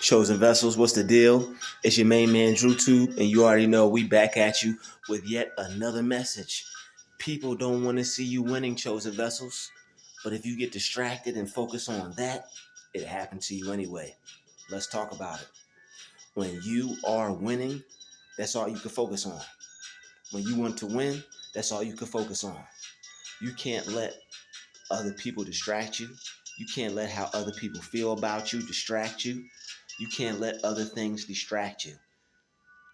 Chosen Vessels, what's the deal? It's your main man, Druuill, and you already know we back at you with yet another message. People don't want to see you winning, Chosen Vessels, but if you get distracted and focus on that, it happened to you anyway. Let's talk about it. When you are winning, that's all you can focus on. When you want to win, that's all you can focus on. You can't let other people distract you. You can't let how other people feel about you distract you. You can't let other things distract you.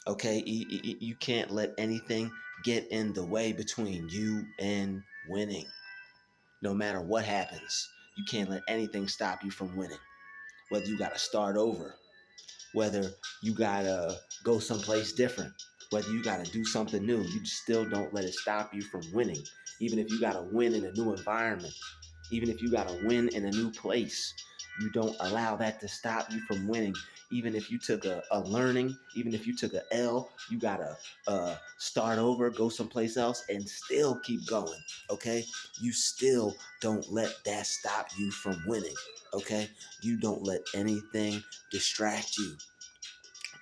Okay? You can't let anything get in the way between you and winning. No matter what happens, you can't let anything stop you from winning. Whether you got to start over, whether you got to go someplace different, whether you got to do something new, you still don't let it stop you from winning. Even if you got to win in a new environment, even if you got to win in a new place, you don't allow that to stop you from winning. Even if you took a learning, even if you took a L, you got to start over, go someplace else, and still keep going, okay? You still don't let that stop you from winning, okay? You don't let anything distract you.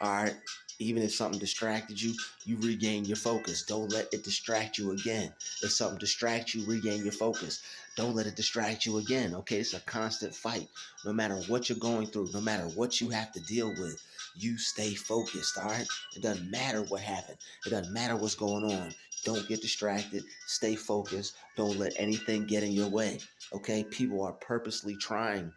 All right. Even if something distracted you, you regain your focus. Don't let it distract you again. If something distracts you, regain your focus. Don't let it distract you again. Okay, it's a constant fight. No matter what you're going through, no matter what you have to deal with, you stay focused. All right. It doesn't matter what happened. It doesn't matter what's going on. Don't get distracted. Stay focused. Don't let anything get in your way. Okay. People are purposely trying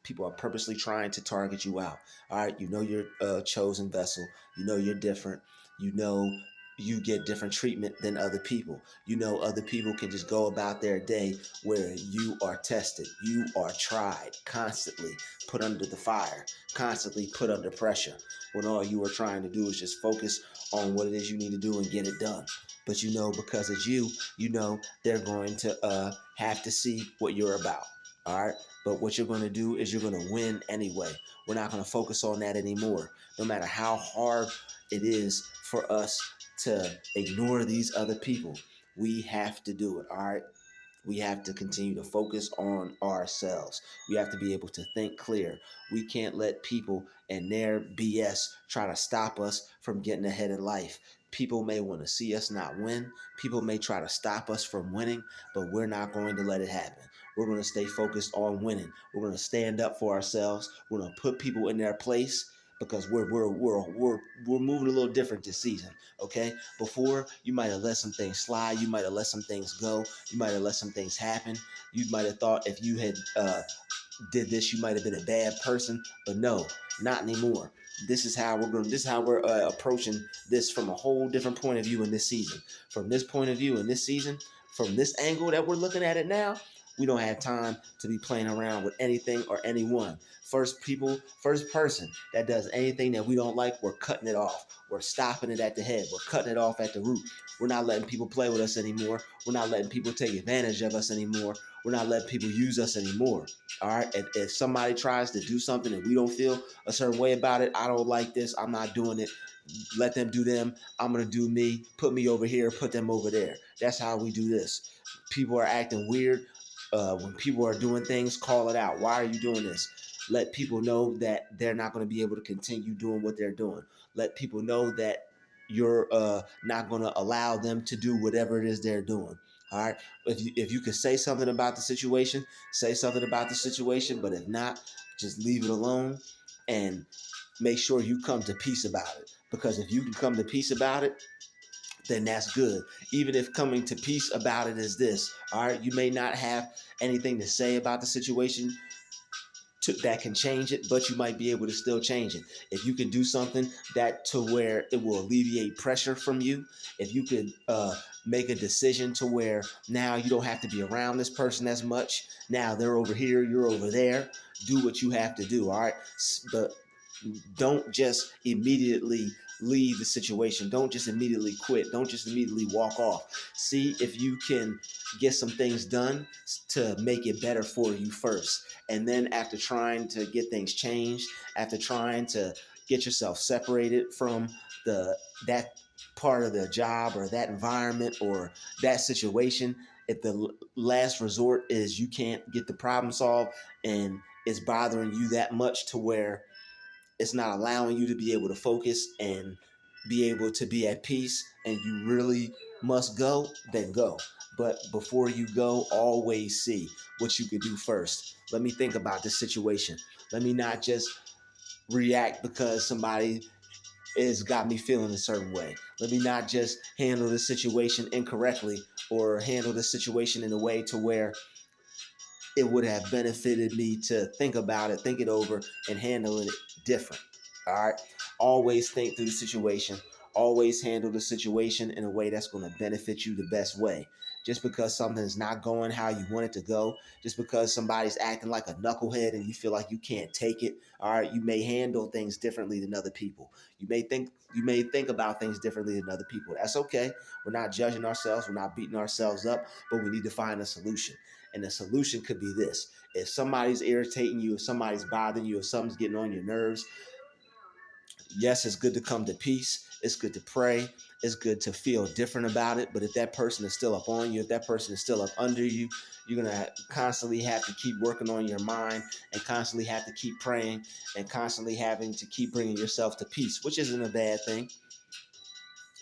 to target you out. All right, you know you're a chosen vessel. You know you're different. You know you get different treatment than other people. You know other people can just go about their day where you are tested. You are tried, constantly put under the fire, constantly put under pressure. When all you are trying to do is just focus on what it is you need to do and get it done. But you know, because it's you, you know they're going to have to see what you're about. All right. But what you're going to do is you're going to win anyway. We're not going to focus on that anymore. No matter how hard it is for us to ignore these other people, we have to do it. All right. We have to continue to focus on ourselves. We have to be able to think clear. We can't let people and their BS try to stop us from getting ahead in life. People may want to see us not win. People may try to stop us from winning, but we're not going to let it happen. We're going to stay focused on winning. We're going to stand up for ourselves. We're going to put people in their place because we're moving a little different this season. Okay, before you might have let some things slide, you might have let some things go, you might have let some things happen. You might have thought if you had did this, you might have been a bad person, but no, not anymore. This is how we're going. This is how we're approaching this from a whole different point of view in this season. From this point of view in this season, from this angle that we're looking at it now, we don't have time to be playing around with anything or anyone. First person that does anything that we don't like, we're cutting it off. We're stopping it at the head. We're cutting it off at the root. We're not letting people play with us anymore. We're not letting people take advantage of us anymore. We're not letting people use us anymore. All right. If somebody tries to do something and we don't feel a certain way about it, I don't like this, I'm not doing it. Let them do them. I'm going to do me. Put me over here. Put them over there. That's how we do this. People are acting weird. When people are doing things, call it out. Why are you doing this? Let people know that they're not going to be able to continue doing what they're doing. Let people know that you're not going to allow them to do whatever it is they're doing. All right. If you can say something about the situation, say something about the situation. But if not, just leave it alone and make sure you come to peace about it. Because if you can come to peace about it, then that's good. Even if coming to peace about it is this, all right, you may not have anything to say about the situation that can change it, but you might be able to still change it. If you can do something that to where it will alleviate pressure from you, if you could make a decision to where now you don't have to be around this person as much. Now they're over here, you're over there. Do what you have to do, all right? But don't just immediately leave the situation. Don't just immediately quit. Don't just immediately walk off. See if you can get some things done to make it better for you first. And then after trying to get things changed, after trying to get yourself separated from that part of the job or that environment or that situation, if the last resort is you can't get the problem solved and it's bothering you that much to where it's not allowing you to be able to focus and be able to be at peace, and you really must go, then go. But before you go, always see what you could do first. Let me think about this situation. Let me not just react because somebody has got me feeling a certain way. Let me not just handle the situation incorrectly or handle the situation in a way to where it would have benefited me to think about it, think it over, and handle it different. All right. Always think through the situation. Always handle the situation in a way that's going to benefit you the best way. Just because something's not going how you want it to go, just because somebody's acting like a knucklehead and you feel like you can't take it, all right, you may handle things differently than other people. You may think about things differently than other people. That's okay. We're not judging ourselves, we're not beating ourselves up, but we need to find a solution. And the solution could be this. If somebody's irritating you, if somebody's bothering you, if something's getting on your nerves, yes, it's good to come to peace. It's good to pray. It's good to feel different about it. But if that person is still up on you, if that person is still up under you, you're going to constantly have to keep working on your mind and constantly have to keep praying and constantly having to keep bringing yourself to peace, which isn't a bad thing.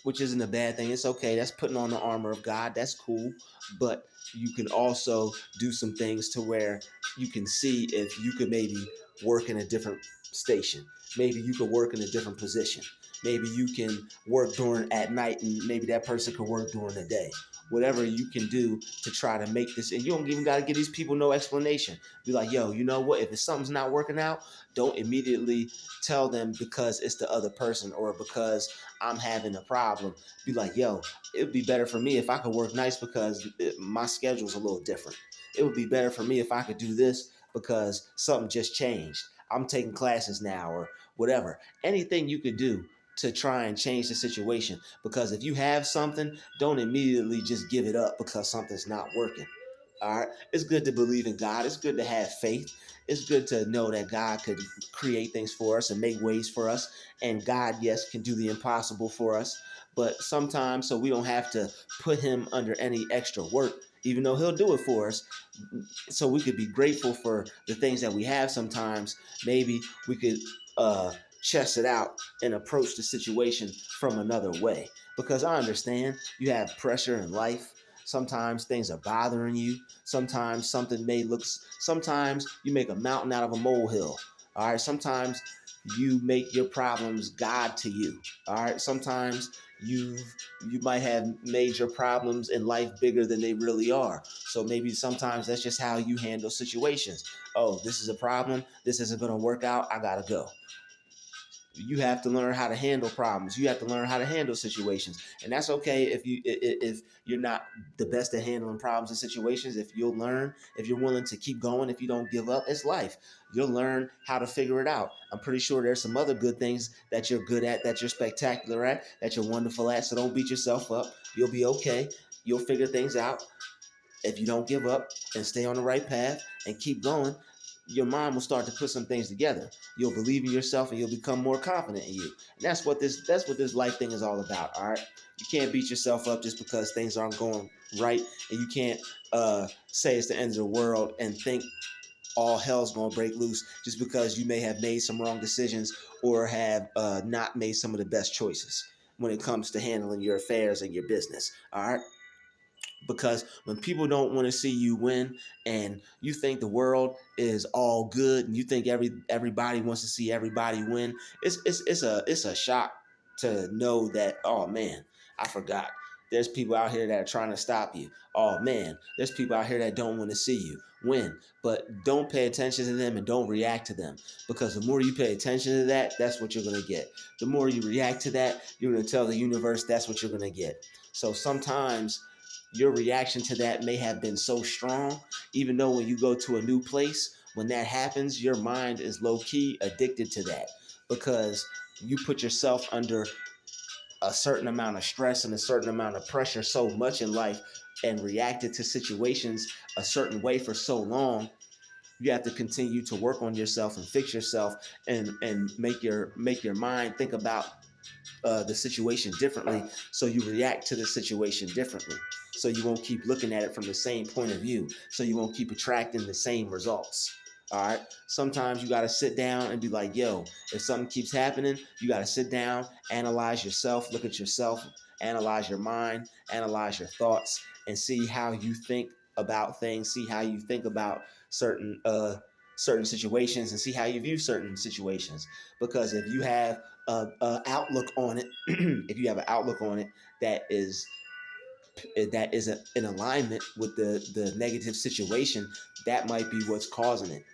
It's okay. That's putting on the armor of God. That's cool. But you can also do some things to where you can see if you could maybe work in a different station. Maybe you could work in a different position. Maybe you can work during at night and maybe that person could work during the day. Whatever you can do to try to make this, and you don't even got to give these people no explanation. Be like, yo, you know what? If something's not working out, don't immediately tell them because it's the other person or because I'm having a problem. Be like, yo, it would be better for me if I could work nights because my schedule's a little different. It would be better for me if I could do this because something just changed. I'm taking classes now or whatever. Anything you could do to try and change the situation. Because if you have something, don't immediately just give it up because something's not working. All right. It's good to believe in God. It's good to have faith. It's good to know that God could create things for us and make ways for us. And God, yes, can do the impossible for us. But sometimes, so we don't have to put him under any extra work, even though he'll do it for us. So we could be grateful for the things that we have sometimes. Maybe we could chest it out and approach the situation from another way. Because I understand you have pressure in life. Sometimes things are bothering you. Sometimes sometimes you make a mountain out of a molehill. All right. Sometimes you make your problems God to you. All right. Sometimes you might have made your problems in life bigger than they really are. So maybe sometimes that's just how you handle situations. Oh, this is a problem. This isn't going to work out. I got to go. You have to learn how to handle problems. You have to learn how to handle situations, and that's okay if you're not the best at handling problems and situations. If you'll learn, if you're willing to keep going, if you don't give up, it's life. You'll learn how to figure it out. I'm pretty sure there's some other good things that you're good at, that you're spectacular at, that you're wonderful at. So don't beat yourself up. You'll be okay. You'll figure things out. If you don't give up and stay on the right path and keep going, your mind will start to put some things together. You'll believe in yourself and you'll become more confident in you. And that's what this life thing is all about. All right. You can't beat yourself up just because things aren't going right, and you can't say it's the end of the world and think all hell's gonna break loose just because you may have made some wrong decisions or have not made some of the best choices when it comes to handling your affairs and your business. All right. Because when people don't want to see you win and you think the world is all good and you think everybody wants to see everybody win, it's a shock to know that, oh man, I forgot. There's people out here that are trying to stop you. Oh man, there's people out here that don't want to see you win. But don't pay attention to them and don't react to them. Because the more you pay attention to that, that's what you're going to get. The more you react to that, you're going to tell the universe that's what you're going to get. So sometimes your reaction to that may have been so strong, even though when you go to a new place, when that happens, your mind is low-key addicted to that because you put yourself under a certain amount of stress and a certain amount of pressure so much in life and reacted to situations a certain way for so long. You have to continue to work on yourself and fix yourself and make your mind think about the situation differently, so you react to the situation differently, so you won't keep looking at it from the same point of view, so you won't keep attracting the same results. All right. Sometimes you got to sit down and be like, yo, if something keeps happening, you got to sit down, analyze yourself, look at yourself, analyze your mind, analyze your thoughts, and see how you think about things, see how you think about certain situations, and see how you view certain situations. Because if you have a outlook on it, if you have an outlook on it that is in alignment with the negative situation, that might be what's causing it,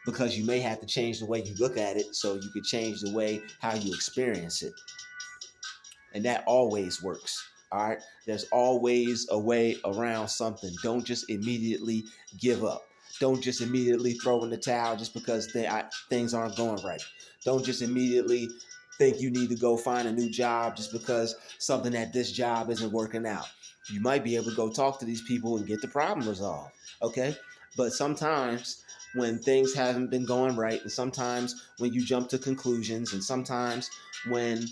because you may have to change the way you look at it so you could change the way how you experience it. And that always works. All right. There's always a way around something. Don't just immediately give up. Don't just immediately throw in the towel just because things aren't going right. Don't just immediately think you need to go find a new job just because something at this job isn't working out. You might be able to go talk to these people and get the problem resolved. Okay. But sometimes when things haven't been going right, and sometimes when you jump to conclusions, and sometimes when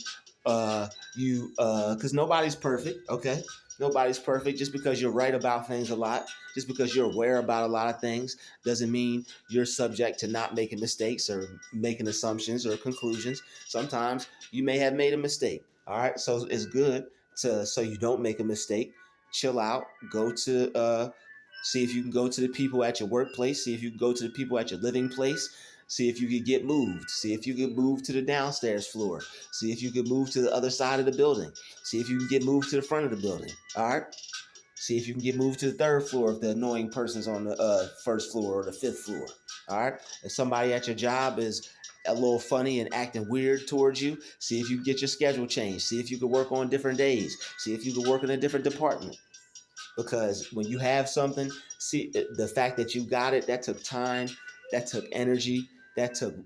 because nobody's perfect. Okay, nobody's perfect. Just because you're right about things a lot, just because you're aware about a lot of things, doesn't mean you're subject to not making mistakes or making assumptions or conclusions. Sometimes you may have made a mistake. All right, so it's good to, so you don't make a mistake, chill out, go to see if you can go to the people at your workplace, see if you can go to the people at your living place, see if you could get moved, see if you could move to the downstairs floor, see if you could move to the other side of the building, see if you can get moved to the front of the building. All right, see if you can get moved to the third floor if the annoying person's on the first floor or the fifth floor. All right, if somebody at your job is a little funny and acting weird towards you, see if you can get your schedule changed, see if you could work on different days, see if you could work in a different department. Because when you have something, see, the fact that you got it, that took time, that took energy, that took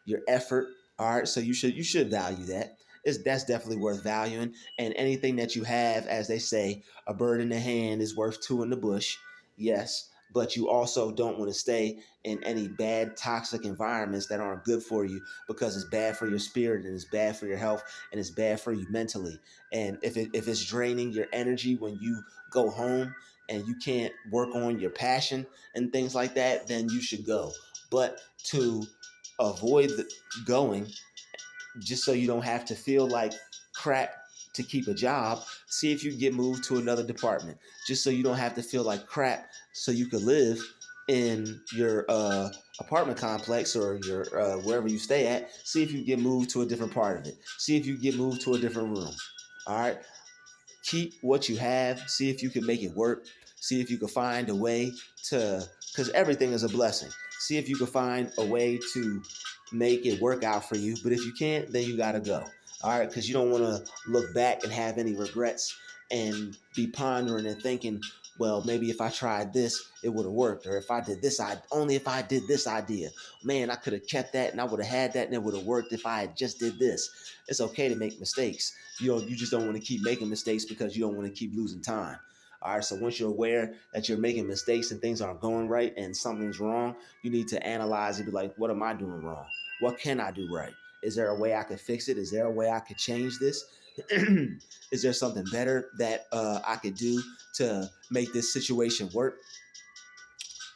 your effort. All right, so you should value that. That's definitely worth valuing. And anything that you have, as they say, a bird in the hand is worth two in the bush. Yes, but you also don't want to stay in any bad toxic environments that aren't good for you, because it's bad for your spirit, and it's bad for your health, and it's bad for you mentally. And if it's draining your energy when you go home and you can't work on your passion and things like that, then you should go. But to avoid going, just so you don't have to feel like crap to keep a job, see if you can get moved to another department. Just so you don't have to feel like crap, so you could live in your apartment complex or your wherever you stay at. See if you can get moved to a different part of it. See if you can get moved to a different room. All right, keep what you have, see if you can make it work, see if you can find a way to, because everything is a blessing. See if you can find a way to make it work out for you. But if you can't, then you got to go. All right, because you don't want to look back and have any regrets and be pondering and thinking, well, maybe if I tried this, it would have worked. Or if I did this, only if I did this idea, man, I could have kept that and I would have had that and it would have worked if I had just did this. It's okay to make mistakes. You just don't want to keep making mistakes because you don't want to keep losing time. All right, so once you're aware that you're making mistakes and things aren't going right and something's wrong, you need to analyze and be like, what am I doing wrong? What can I do right? Is there a way I could fix it? Is there a way I could change this? Is there something better that I could do to make this situation work?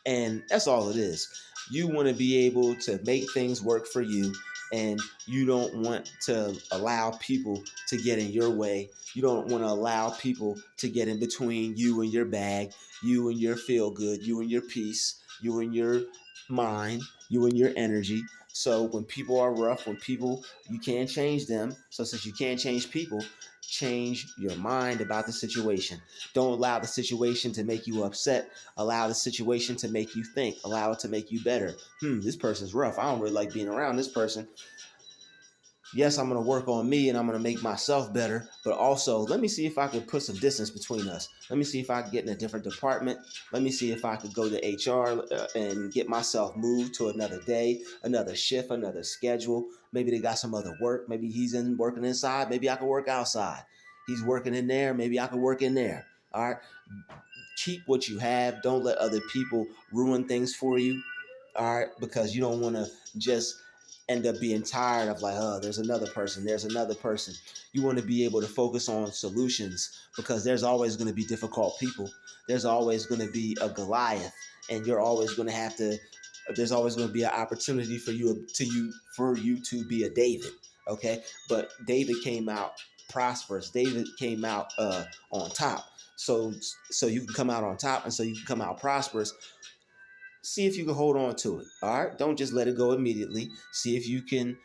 And that's all it is. You want to be able to make things work for you, and you don't want to allow people to get in your way. You don't want to allow people to get in between you and your bag, you and your feel good, you and your peace, you and your mind, you and your energy. So when people are rough, when people, you can't change them. So since you can't change people, change your mind about the situation. Don't allow the situation to make you upset. Allow the situation to make you think. Allow it to make you better. This person's rough. I don't really like being around this person. Yes, I'm going to work on me and I'm going to make myself better, but also let me see if I can put some distance between us. Let me see if I can get in a different department. Let me see if I could go to HR and get myself moved to another day, another shift, another schedule. Maybe they got some other work. Maybe he's working inside. Maybe I can work outside. He's working in there. Maybe I can work in there. All right. Keep what you have. Don't let other people ruin things for you. All right, because you don't want to just end up being tired of like, oh, there's another person, there's another person. You want to be able to focus on solutions, because there's always going to be difficult people. There's always going to be a Goliath, and you're always going to have to There's always going to be an opportunity for you to be a David. Okay, but David came out prosperous. David came out on top. So you can come out on top, and so you can come out prosperous. See if you can hold on to it. All right, don't just let it go immediately. See if you can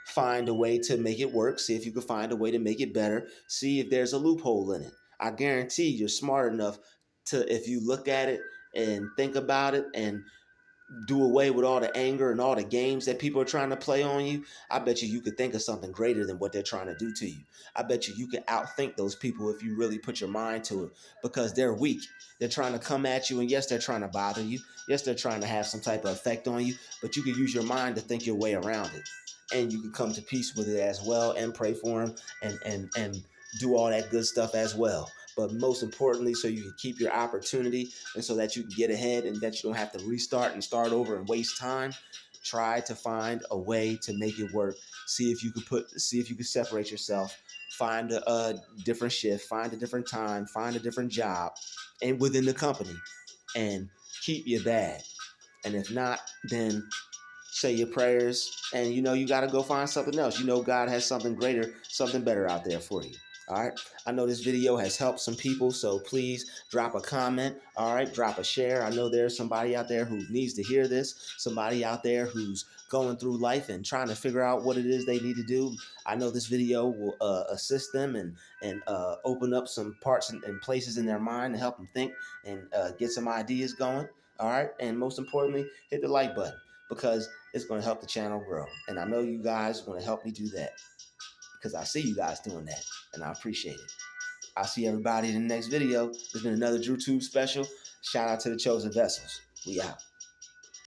find a way to make it work. See if you can find a way to make it better. See if there's a loophole in it. I guarantee you're smart enough to, if you look at it and think about it and do away with all the anger and all the games that people are trying to play on you, I bet you could think of something greater than what they're trying to do to you. I bet you could outthink those people if you really put your mind to it, because they're weak. They're trying to come at you, and yes, they're trying to bother you. Yes, they're trying to have some type of effect on you, but you can use your mind to think your way around it. And you can come to peace with it as well, and pray for them, and do all that good stuff as well. But most importantly, so you can keep your opportunity, and so that you can get ahead and that you don't have to restart and start over and waste time, try to find a way to make it work. See if you can separate yourself, find a different shift, find a different time, find a different job and within the company, and keep your bag. And if not, then say your prayers, and you got to go find something else. God has something greater, something better out there for you. All right, I know this video has helped some people, so please drop a comment. All right, drop a share. I know there's somebody out there who needs to hear this, somebody out there who's going through life and trying to figure out what it is they need to do. I know this video will assist them and open up some parts and places in their mind to help them think and get some ideas going. All right, and most importantly, hit the like button, because it's going to help the channel grow. And I know you guys want to help me do that, because I see you guys doing that, and I appreciate it. I'll see everybody in the next video. There's been another DruTube special. Shout out to the chosen vessels. We out.